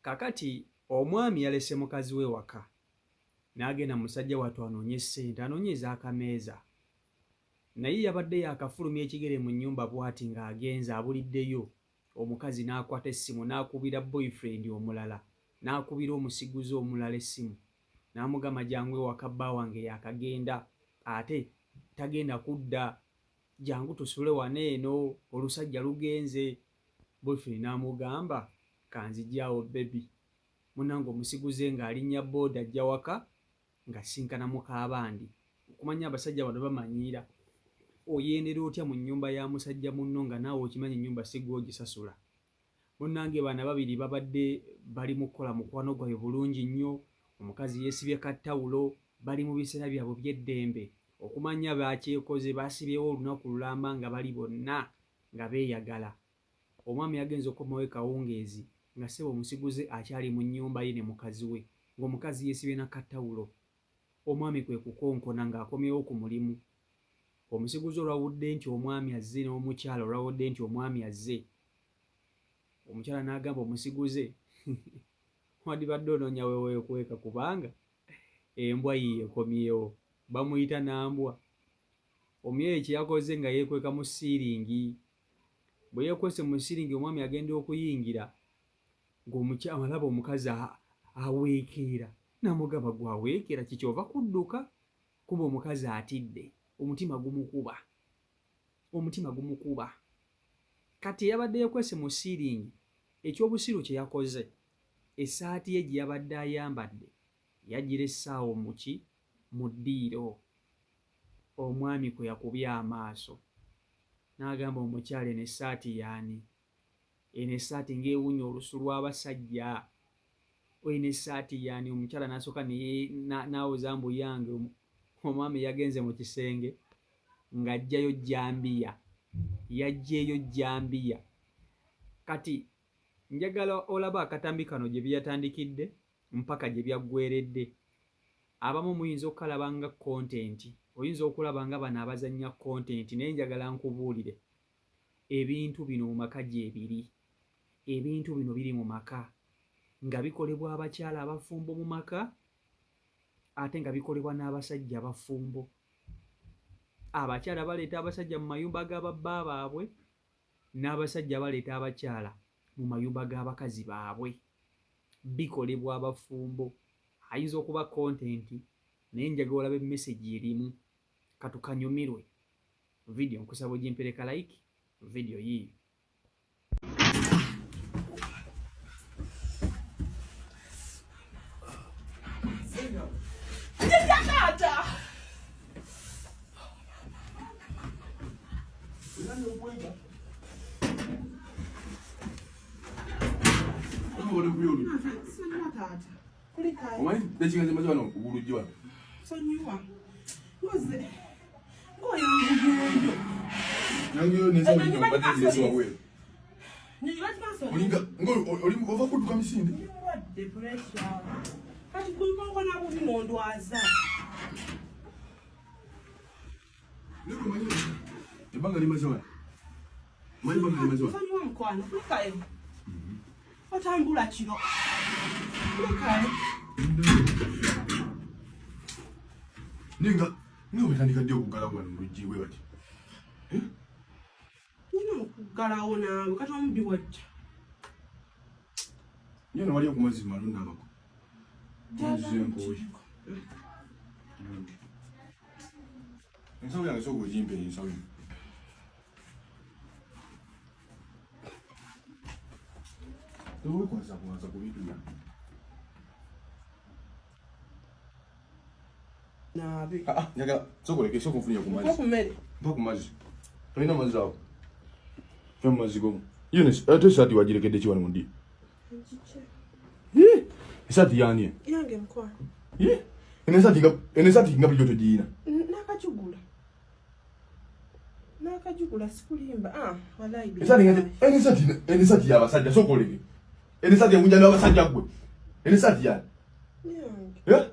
Kakati omwami yalese mukazi we waka n'agenda musajja wattu anoonye ssente anoonyeza akameeza naye yabadde yakafulumya ekigere mu nnyumba bw'ati ng'agenze abuliddeyo omukazi n'akwata essimu n'akubira boyfriend omulala n'akubira omusiguzi omulala essimu n'amugamba jangu ewaka bba wange yakagenda ate tagenda kudda jangu tusule wano eno olusajja lugenze. Boyfriend n'amugamba kanzijjaawo bebi munange omusiguze ng'alinnya booda ajja waka ng'asinkana mukaabandi okumanya abasajja bano bamanyiira oyendera otya mu nnyumba ya musajja munno nga naawe okimanyi ennyumba si gwe ogisasula. Munnange bana babiri babadde bali mu kukola mukwano gwabwe bulungi nnyo, omukazi yeesibye kattawulo bali mu biseera byabwe by'eddembe okumanya bakyekoze baasibyewo olunaku lulamba nga bali bonna nga beeyagala. Omwami yagenze okukomawo kawungeezi nga ssebo omusiguze akyali mu nnyumba ye ne mukazi we ng'omukazi yeesibye na kattawulo. Omwami kwe kukonkona ng'akomyewo ku mulimu. Omusiguze olwawudde nti omwami azze n'omukyala olwawudde nti omwami azze, omukyala n'agamba omusiguze wandibadde onoonya weweekweka kubanga embwa yiye ekomyewo bamuyita nambwa. Omuyeye kye yakoze nga yeekweka mu siiringi. Bwe yeekwese mu siiringi omwami agenda okuyingira ng'omukyala alaba omukazi aweekeera n'amugamba gwe aweekeera kikyova kudduka kuba omukazi atidde omutima gumukuba. Kati yabadde yeekwese mu siiringi ekyobusiru kye yakoze essaati ye gye yabadde ayambadde yagira essaawo mu ddiiro. Omwami kwe yakubye amaaso n'agamba omukyala eno essaati yaani? Eno essaati ng'ewunya olusu lw'abasajja. Eno essaati yaani? Omukyala n'asooka n'awoza mbu yange. Omwami yagenze mu kisenge ng'aggyayo jambiya, yaggyeeyo jambiya. Kati njagala olaba akatambi kano gye byatandikidde mpaka gye byaggweredde. Abamu muyinza okukalaba nga kontenti, oyinza okulaba nga bano abazannya kontenti, naye njagala nkubuulire ebintu bino mu maka gye biri. Ebintu bino biri mu maka nga bikolebwa abakyala abafumbo mu maka ate nga bikolebwa n'abasajja abafumbo. Abakyala baleeta abasajja mu mayumba g'ababba baabwe n'abasajja baleeta abakyala mu mayumba g'abakazi baabwe. Bikolebwa abafumbo. Ayinza okuba kontenti naye njagala olabe message erimu. Katukanyumirwe. Video nkusaba ogimpereka like video yiyo. Otambula kiro. Ninga wetandika ddi okugala wano mu luggi bwe bati? Nina okugalawo naawe kati omuddi wajja. Nyona wali okumazima lunabako. Ensawo yange sooka ogimpe ensawo. Towekwasa kubanza ku bintu byange. Naabe. Njagala sokoleke sooka onfunira ku mazzi. Mpa ku mmere. Mpa ku mazzi. Tolina mazzi awo. Mpa mu mazzi gomu. Ate esaati wagirekedde ki wano mu ddi? Esaati yaani? Yange mukwano. Eno esaati nga bulijjo togiyina? Nakajugula sikulimba. Wallahi. Esaati y'abasajja sokoleke. Esaati engunya n'abasajja gwe. Esaati yaani? Yange.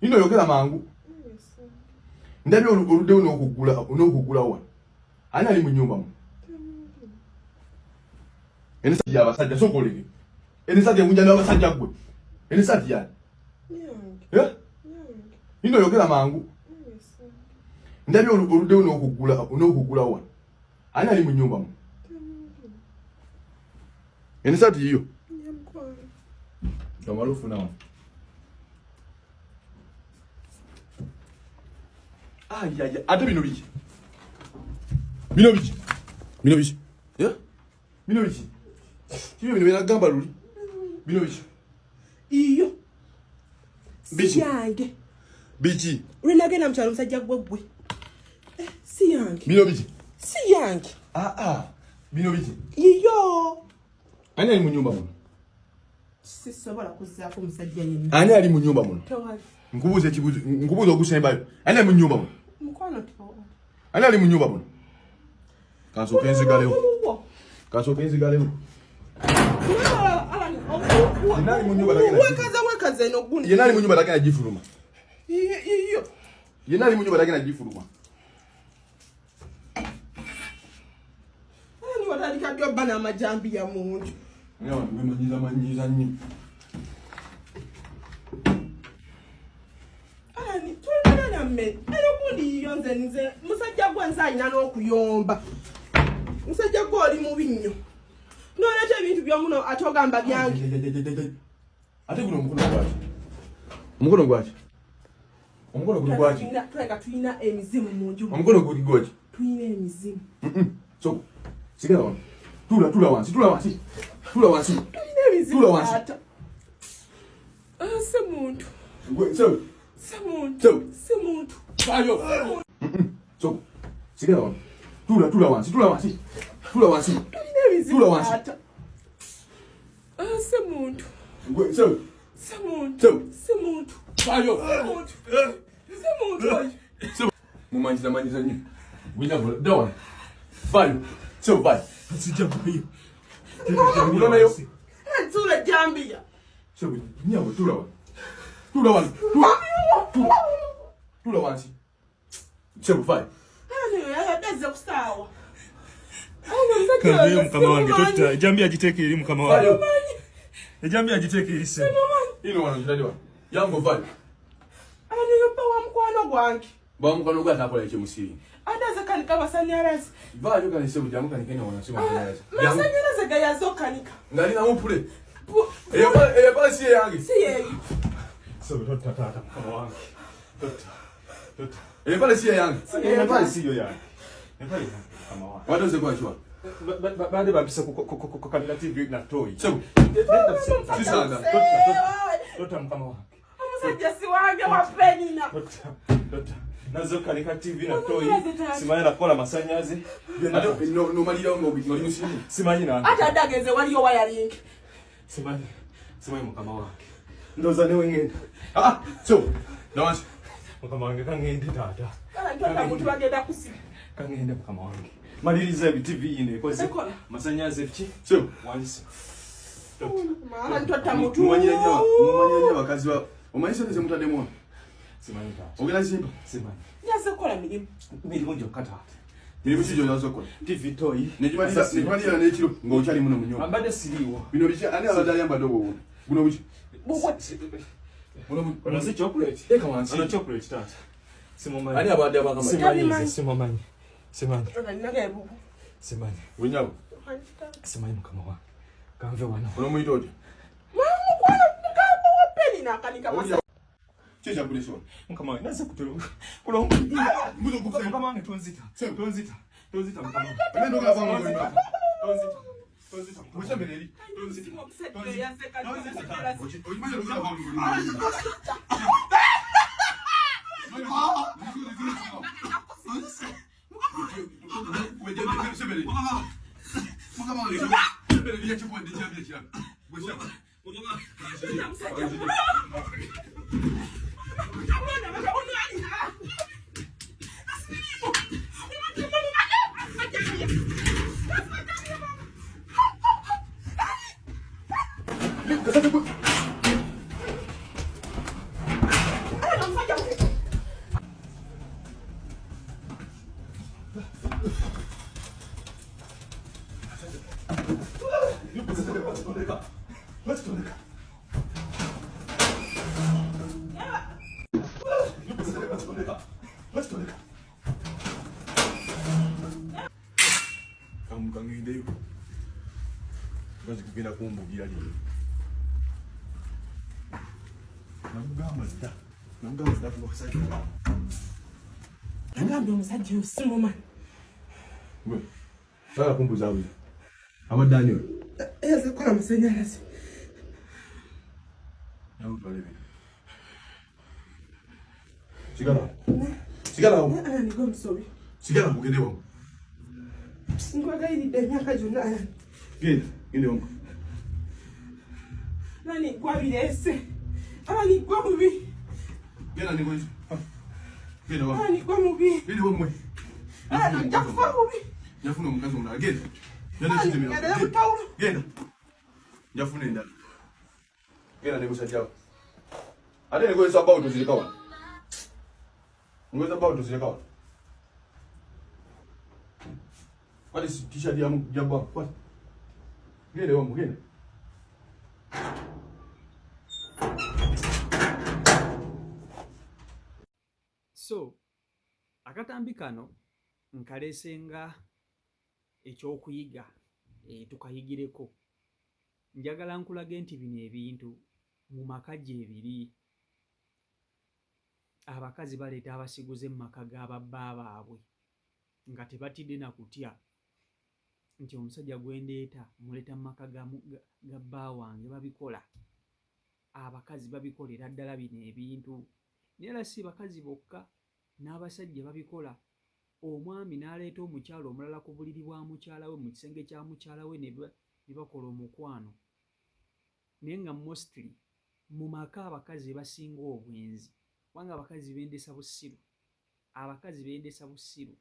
Ino yogera mangu. Ndabye oluddewo n'okugula wa. Ani ali mu nnyumba mu? Esaati y'abasajja sokoleke. Enisati engunjani abasajja gwe. Enisati yani. Yange. Ino yogera mangu. Yes. Ndabye oludde n'okugula wa. Ani ali mu nnyumba mu? Enisati yiyo. Yamkwano. Amalufu nawo. Ayaya, ate bino biki? Bino biki? Bino biki? Ya? Bino biki? Tiyo bino binagamba luli. Bino biki? Iyo. Biki? Si yange. Biki? Renagenda mchalo musajja gwe. Si yange. Bino biki? Si yange. Bino biki? Iyo. Ani ali mu nyumba muno? Sisobola kuzaako musajja yenna. Ani ali mu nyumba muno? Tewali. Nkubuuza okusembayo. Ani ali mu nyumba muno? Mukwano tewali. Ani ali mu nyumba muno? Kansooke nzigalewo. Kansooke nzigalewo. Yenali mu nyumba takena. Wekaza eno guni. Yenali mu nyumba takena gifuluma. Iyo. Yenali mu nyumba takena gifuluma. Ani watandika ddyo bana amajambi ya muntu. Nyawa manyiza nnyo. Ani tulina na mme. Eno gundi yonze nze musajja gwenza alina n'okuyomba. Musajja gwe oli mubi nnyo. N'oleta ebintu by'omuno atogamba byange. Ate guno omukono gwaki? Omukono gwaki? Omukono guli gwaki? Tulina emizimu mu nju. Omukono guli gwaki? Tulina emizimu. So, sigala wano. Tula wansi. Tula wansi. Tulina emizimu. Tula wansi. Se muntu. So. Se muntu. So. Se muntu. Ayo. So, sigala wano. Tula wansi. Tula wansi. Tulina emizimu. Tula wansi. Se muntu. So. Se muntu. So. Se muntu. Ayo. Se muntu. So. Mumanyiza nnyo. Winyabula. Dawa. Vayo. So, vayo. Sijambiyo. Unayo? Tula jambia. So, nyabo tula wano. Tula wansi. So, vayo. Yaza kusawa. Kanze mukama wange totta ejambi agiteeke eri mukama wange. Ejambi agiteeke eri se. Ino wano kitali wano. Yango vayo. Ani yopa wa mkwano gwange. Ba mukwano gwa takola ekyo musiri. Adaza kanika basanyalazi. Vayo kale se bujamu kale kenya wana sema masanyalazi. Masanyalazi gayazo kanika. Ngali na mupule. Eya si yange. Si yeyi. So totta tata mukama wange. Totta. Eya si yange. Eya si yo yange. Eya mukama wange. Wadoze kwa chwa. Baade babisa ku kamera TV na toy. Sebo. Sisanga. Totta mukama wange. Omusajja si wange wa penina. Totta. Nazo kanika TV na toy. Simanyi nakola masanyazi. Ate no malira ngo ngoli musiri. Simanyi na. Ata dageze waliyo wiring. Simanyi mukama wange. Ndoza ne wengenda. So. Dawansi. Mukama wange kangende tata. Kala muntu bagenda kusiba. Kangende mukama wange. Maliriza ebi TV ine ekoze. Masanyazi ebichi. So. Wansi. Maana ntota mutu. Mumanya bakazi ba. Omanyisa nze mutade mwana. Simanyi tata. Ogenda simba. Simanyi. Yase kola milimu. Milimu njokka tata. Bino bikijo nazo kola. TV toy. Nejimalira n'ekiro ng'okyali muno mu nyumba. Ambadde siriiwo. Bino biki ani abadde ayambadde obwo. Buno biki. Ono si chocolate. Eka wansi. Ono chocolate tata. Simumanyi. Ani abadde abagamba. Simumanyi. Ona ninaga ebubu. Simanyi. Wenyabo. Simanyi mukama wange. Kanve wano. Ono muyitoje. Mwana mugabo wa penina kanika masa. Checha kulesho. Mukama wange naze kutulu. Kulongo. Mukama wange tonzita. Tonzita mukama wange. Nendo ka vangu ngomba. Tonzita. Mushamereri. Tonzita. Yase kanika. Oyimaje luka vangu ngomba. Batoleka. Batoleka. Kangendeyo. Ngazi kugenda kumbugira lino. Namugamba zita. Namugamba zita kumusajja. Angambye omusajja osimuma. Gwe. Sala kumbuza buza. Abadanyo. Eze kola musenyalaze. Nawe twalebe. Sigala. Sigala. Niko musobi. Sigala mugende wangu. Nkwagayiridde emyaka gyonna. Gende wangu. Nani gwabirese. Ani gwa mubi. Genda ni ngozi. Genda wangu. Ani gwa mubi. Gende wangu mwe. Nja kufa mubi. Njafuna omukazi omulala. Genda. Genda kitemera. Genda. Njafuna endala. Genda ne musajja. Ate nekozesa bawo tozireka wano. Ngoza bawo tozireka wano. Kwali t-shirt ya mjamba. Kwali. Gende wangu genda. So akatambi kano nkalesenga ekyokuyiga tukayigireko. Njagala nkulage nti bino ebintu mu maka gye ebiri. Abakazi baleeta abasiguze mu maka g'ababba baabwe nga tebatidde na kutya nti omusajja gwendeeta muleeta mu maka ga bba wange. Babikola, abakazi babikolera ddala bino ebintu. Naye era si bakazi bokka, n'abasajja babikola. Omwami n'aleeta omukyala omulala ku buliri bwa mukyala we, mu kisenge kya mukyala we, ne bakola omukwano. Naye nga mostly mu maka abakazi basinga obwenzi, kubanga abakazi bendesa busiru. Abakazi bendesa busiru.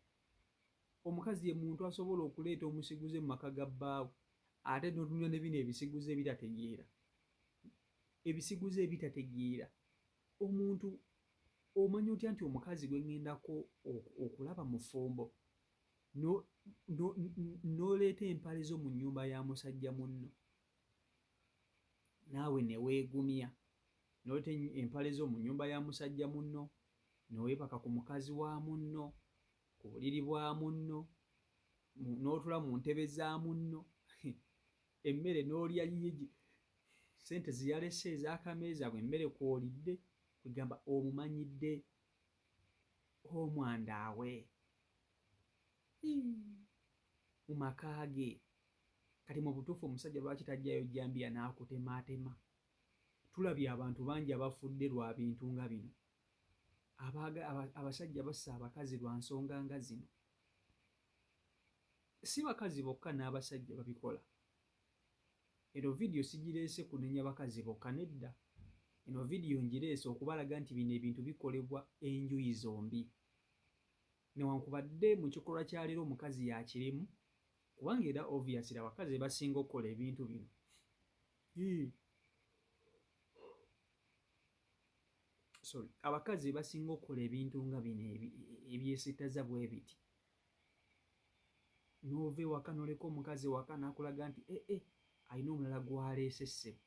Omukazi ye muntu asobola okuleeta omusiguze mu maka ga bbaawe, ate n'otunywa ne bino ebisiguze ebitategeera. Ebisiguze ebitategeera. Omuntu omanyi otya nti omukazi gwe ŋŋendako okulaba mu ffumbo n'oleeta empale zo mu nnyumba ya musajja munno, naawe ne weegumya n'oleeta empale zo mu nnyumba ya musajja munno, n'oweebaka ku mukazi wa munno, ku buliri bwa munno, n'otula mu ntebe za munno, emmere n'olya yigi, sente ziyalese ez'akameeza bwe emmere kw'olidde, kwegamba omumanyidde omwandaawe mu maka ge. Kati mu butuufu omusajja lwaki tajjayo jjambiya n'akutemaatema? Tulabye abantu bangi abafudde lwa bintu nga bino. Abasajja bassa abakazi lwa nsonga nga zino. Si bakazi bokka, n'abasajja babikola. Eno vidiyo sigireese kunenya bakazi bokka, nedda. Eno vidiyo ngireese okubalaga nti bino ebintu bikolebwa enjuyi zombi. Newankubadde mu kikolwa kya leero omukazi yakirimu, kubanga era obviously abakazi basinga okukola ebintu bino. Abakazi basinga okukola ebintu nga bino ebyesittaza bwe biti. N'ova ewaka n'oleka omukazi waka n'akulaga nti alina omulala gw'aleese ssebo.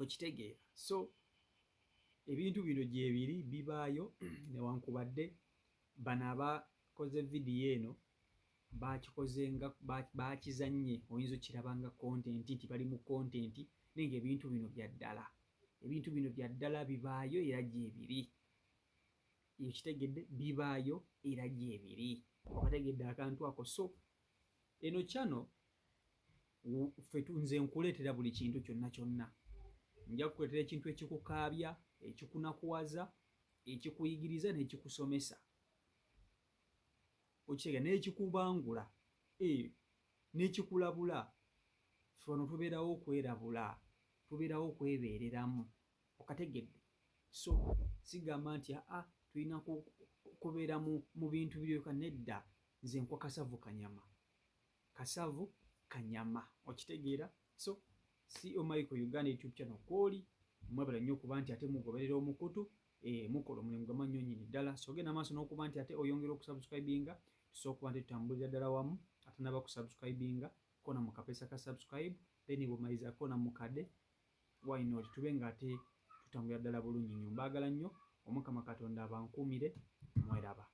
Okitegeera? So ebintu bino gye biri bibaayo, newankubadde bano abakoze vidiyo eno baakizannye, oyinza okiraba nga kontenti nti bali mu kontenti, naye ng'ebintu bino bya ddala. Ebintu bino bya ddala bibaayo era gye biri. Okitegedde? Bibaayo era gye biri. Okategedde akantu ako? So eno channel ffe nze nkuleetera buli kintu kyonna kyonna. Nja kukuleetera ekintu ekikukaabya, ekikunakuwaza, ekikuyigiriza n'ekikusomesa. Okitegeera? N'ekikubangula, n'ekikulabula. Ffe wano tubeerawo okwerabula, tubeerawo okwebeereramu. Okategedde? So sigamba nti tulina kubeera mu bintu biryoka, nedda. Nze nkwa kasavu kanyama. Kasavu kanyama. Okitegeera? So CEO Michael Uganda YouTube channel kwoli mwebala nnyo okuba nti ate mugoberera omukutu, mukola omulimu gw'amannyo ddala. So genda maaso n'okuba nti ate oyongera okusubscribinga, tusobola okuba nti tutambulira ddala wamu. Ate naba kusubscribinga kona mu kapeesa ka subscribe, then bw'omalizaako na mukadde why not tube ng'ate tutambulira ddala bulungi nnyo. Mbaagala nnyo, Omukama Katonda abankuumire, mweraba.